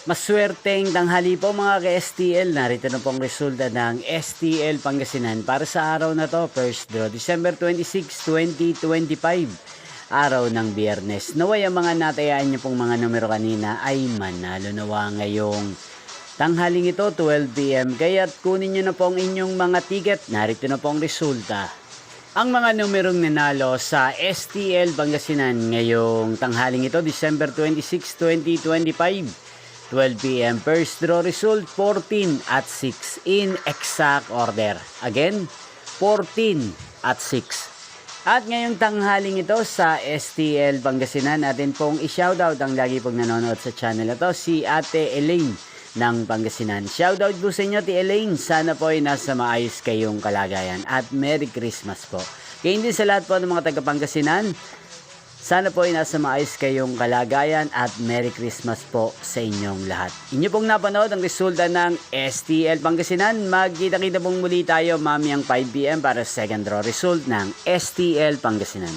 Maswerteng tanghali po mga ka-STL. Narito na pong resulta ng STL Pangasinan para sa araw na to, first draw, December 26, 2025. Araw ng Biyernes. Naway ang mga natayaan niyo pong mga numero kanina ay manalo nawa ngayong tanghaling ito, 12 PM. Kaya't kunin niyo na po ang inyong mga ticket. Narito na po ang resulta. Ang mga numerong nanalo sa STL Pangasinan ngayong tanghaling ito, December 26, 2025. 12 PM. First draw result, 14 at 6 in exact order. Again, 14 at 6. At ngayong tanghaling ito sa STL Pangasinan, natin pong i-shoutout ang lagi pong nanonood sa channel na to, si Ate Elaine ng Pangasinan. Shoutout po sa inyo, Ate Elaine. Sana po ay nasa maayos kayong kalagayan. At Merry Christmas po. Kaya hindi sa lahat po ng mga taga Pangasinan, sana po ay nasa maayos kayong kalagayan at Merry Christmas po sa inyong lahat. Inyo pong napanood ang resulta ng STL Pangasinan. Magkita-kita pong muli tayo mamayang 5 PM para sa second draw result ng STL Pangasinan.